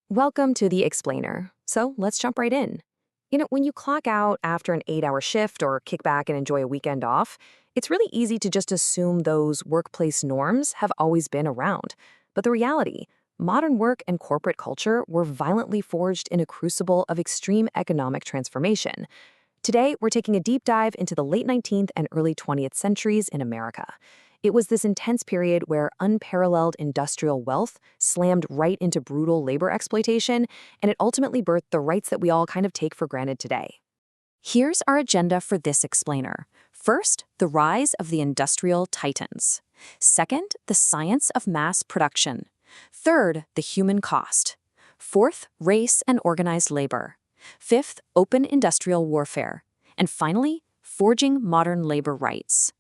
Welcome to the Explainer. So let's jump right in. When you clock out after an 8-hour shift or kick back and enjoy a weekend off, it's really easy to just assume those workplace norms have always been around. But the reality, modern work and corporate culture were violently forged in a crucible of extreme economic transformation. Today, we're taking a deep dive into the late 19th and early 20th centuries in America. It was this intense period where unparalleled industrial wealth slammed right into brutal labor exploitation, and it ultimately birthed the rights that we all kind of take for granted today. Here's our agenda for this explainer. First, the rise of the industrial titans. Second, the science of mass production. Third, the human cost. Fourth, race and organized labor. Fifth, open industrial warfare. And finally, forging modern labor rights.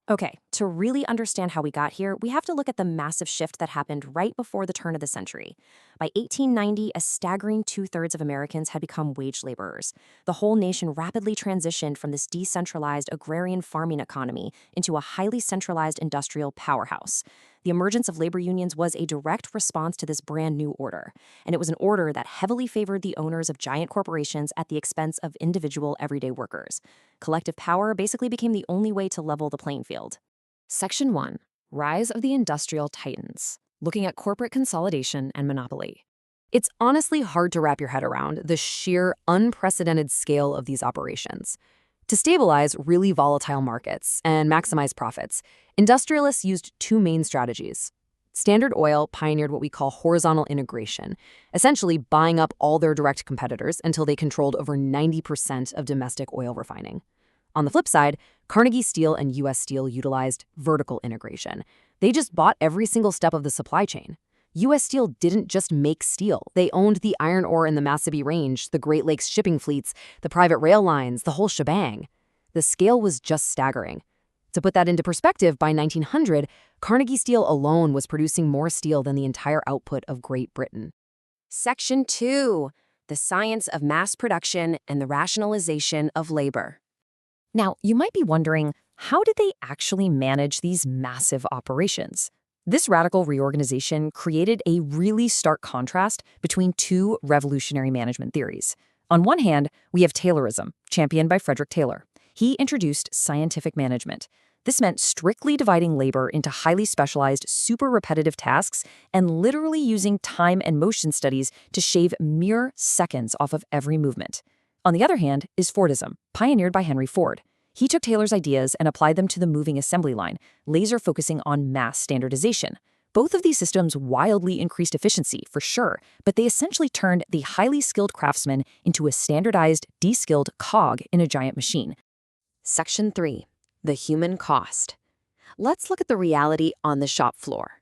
Okay, to really understand how we got here, we have to look at the massive shift that happened right before the turn of the century. By 1890, a staggering two-thirds of Americans had become wage laborers. The whole nation rapidly transitioned from this decentralized agrarian farming economy into a highly centralized industrial powerhouse. The emergence of labor unions was a direct response to this brand new order, and it was an order that heavily favored the owners of giant corporations at the expense of individual everyday workers. Collective power basically became the only way to level the playing field. Section 1. Rise of the Industrial Titans, looking at corporate consolidation and monopoly. It's honestly hard to wrap your head around the sheer, unprecedented scale of these operations. To stabilize really volatile markets and maximize profits, industrialists used two main strategies. Standard Oil pioneered what we call horizontal integration, essentially buying up all their direct competitors until they controlled over 90% of domestic oil refining. On the flip side, Carnegie Steel and U.S. Steel utilized vertical integration. They just bought every single step of the supply chain. U.S. Steel didn't just make steel. They owned the iron ore in the Mississippi Range, the Great Lakes shipping fleets, the private rail lines, the whole shebang. The scale was just staggering. To put that into perspective, by 1900, Carnegie Steel alone was producing more steel than the entire output of Great Britain. Section 2. The science of mass production and the rationalization of labor. Now, you might be wondering, how did they actually manage these massive operations? This radical reorganization created a really stark contrast between two revolutionary management theories. On one hand, we have Taylorism, championed by Frederick Taylor. He introduced scientific management. This meant strictly dividing labor into highly specialized, super repetitive tasks and literally using time and motion studies to shave mere seconds off of every movement. On the other hand is Fordism, pioneered by Henry Ford. He took Taylor's ideas and applied them to the moving assembly line, laser focusing on mass standardization. Both of these systems wildly increased efficiency, for sure, but they essentially turned the highly skilled craftsman into a standardized, de-skilled cog in a giant machine. Section 3. The human cost. Let's look at the reality on the shop floor.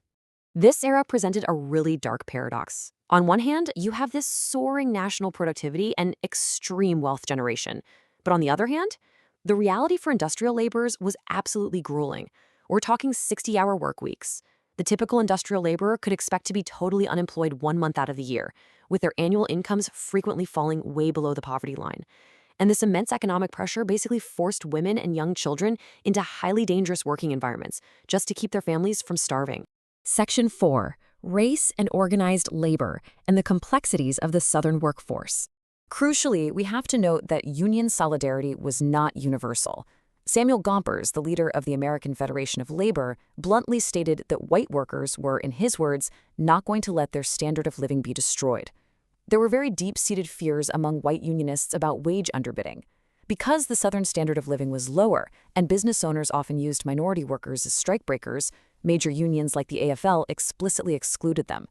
This era presented a really dark paradox. On one hand, you have this soaring national productivity and extreme wealth generation. But on the other hand, the reality for industrial laborers was absolutely grueling. We're talking 60-hour work weeks. The typical industrial laborer could expect to be totally unemployed 1 month out of the year, with their annual incomes frequently falling way below the poverty line. And this immense economic pressure basically forced women and young children into highly dangerous working environments just to keep their families from starving. Section 4. Race and organized labor and the complexities of the Southern workforce. Crucially, we have to note that union solidarity was not universal. Samuel Gompers, the leader of the American Federation of Labor, bluntly stated that white workers were, in his words, not going to let their standard of living be destroyed. There were very deep-seated fears among white unionists about wage underbidding. Because the Southern standard of living was lower, and business owners often used minority workers as strikebreakers, major unions like the AFL explicitly excluded them.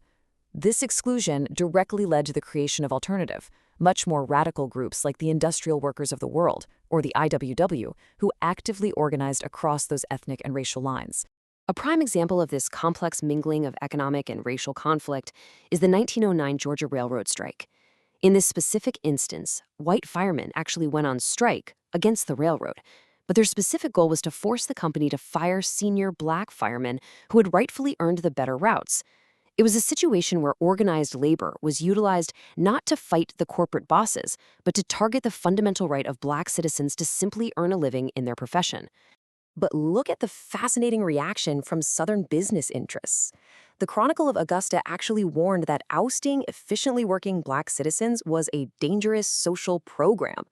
This exclusion directly led to the creation of alternative, much more radical groups like the Industrial Workers of the World, or the IWW, who actively organized across those ethnic and racial lines. A prime example of this complex mingling of economic and racial conflict is the 1909 Georgia Railroad strike. In this specific instance, white firemen actually went on strike against the railroad, but their specific goal was to force the company to fire senior black firemen who had rightfully earned the better routes. It was a situation where organized labor was utilized not to fight the corporate bosses, but to target the fundamental right of black citizens to simply earn a living in their profession. But look at the fascinating reaction from Southern business interests. The Chronicle of Augusta actually warned that ousting efficiently working Black citizens was a dangerous social program.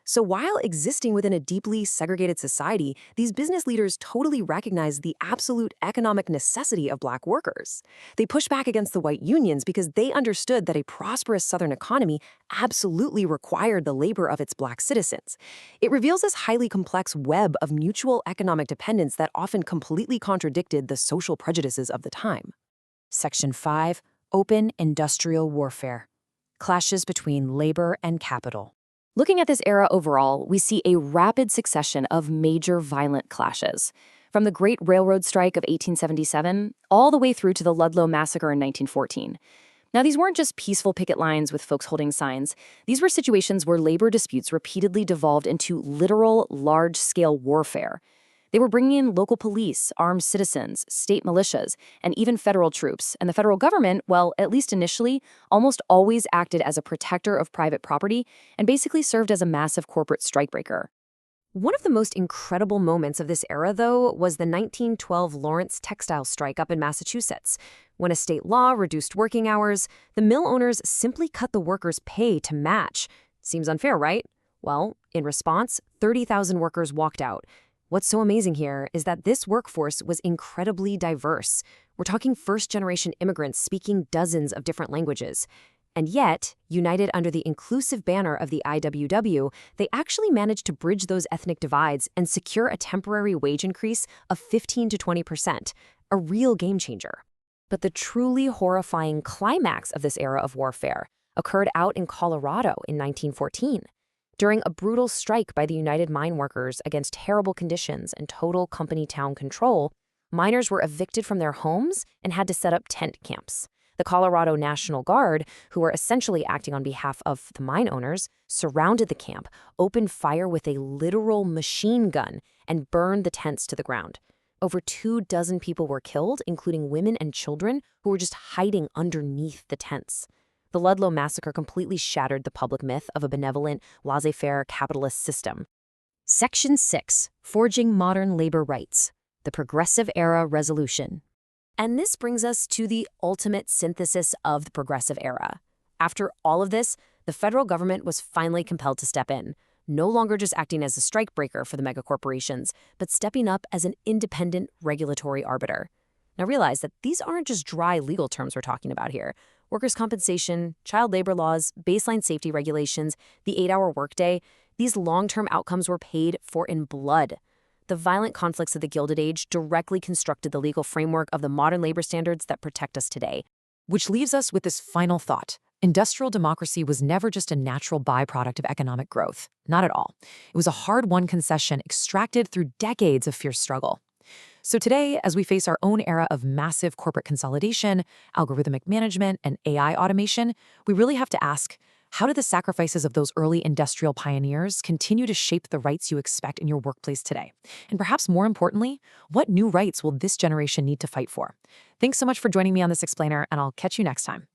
So while existing within a deeply segregated society, these business leaders totally recognize the absolute economic necessity of Black workers. They pushed back against the white unions because they understood that a prosperous Southern economy absolutely required the labor of its Black citizens. It reveals this highly complex web of mutual economic dependence that often completely contradicted the social prejudices of the time. Section 5. Open Industrial Warfare. Clashes between labor and capital. Looking at this era overall, we see a rapid succession of major violent clashes, from the Great Railroad Strike of 1877 all the way through to the Ludlow Massacre in 1914. Now, these weren't just peaceful picket lines with folks holding signs. These were situations where labor disputes repeatedly devolved into literal, large-scale warfare. They were bringing in local police, armed citizens, state militias, and even federal troops. And the federal government, well, at least initially, almost always acted as a protector of private property and basically served as a massive corporate strikebreaker. One of the most incredible moments of this era, though, was the 1912 Lawrence textile strike up in Massachusetts. When a state law reduced working hours, the mill owners simply cut the workers' pay to match. Seems unfair, right? Well, in response, 30,000 workers walked out. What's so amazing here is that this workforce was incredibly diverse. We're talking first-generation immigrants speaking dozens of different languages. And yet, united under the inclusive banner of the IWW, they actually managed to bridge those ethnic divides and secure a temporary wage increase of 15 to 20%, a real game changer. But the truly horrifying climax of this era of warfare occurred out in Colorado in 1914. During a brutal strike by the United Mine Workers against terrible conditions and total company town control, miners were evicted from their homes and had to set up tent camps. The Colorado National Guard, who were essentially acting on behalf of the mine owners, surrounded the camp, opened fire with a literal machine gun, and burned the tents to the ground. Over 24 people were killed, including women and children who were just hiding underneath the tents. The Ludlow Massacre completely shattered the public myth of a benevolent, laissez-faire capitalist system. Section 6. Forging Modern Labor Rights. The Progressive Era Resolution. And this brings us to the ultimate synthesis of the Progressive Era. After all of this, the federal government was finally compelled to step in, no longer just acting as a strikebreaker for the megacorporations, but stepping up as an independent regulatory arbiter. Now realize that these aren't just dry legal terms we're talking about here. Workers' compensation, child labor laws, baseline safety regulations, the 8-hour workday, these long-term outcomes were paid for in blood. The violent conflicts of the Gilded Age directly constructed the legal framework of the modern labor standards that protect us today. Which leaves us with this final thought. Industrial democracy was never just a natural byproduct of economic growth. Not at all. It was a hard-won concession extracted through decades of fierce struggle. So today, as we face our own era of massive corporate consolidation, algorithmic management, and AI automation, we really have to ask, how do the sacrifices of those early industrial pioneers continue to shape the rights you expect in your workplace today? And perhaps more importantly, what new rights will this generation need to fight for? Thanks so much for joining me on this explainer, and I'll catch you next time.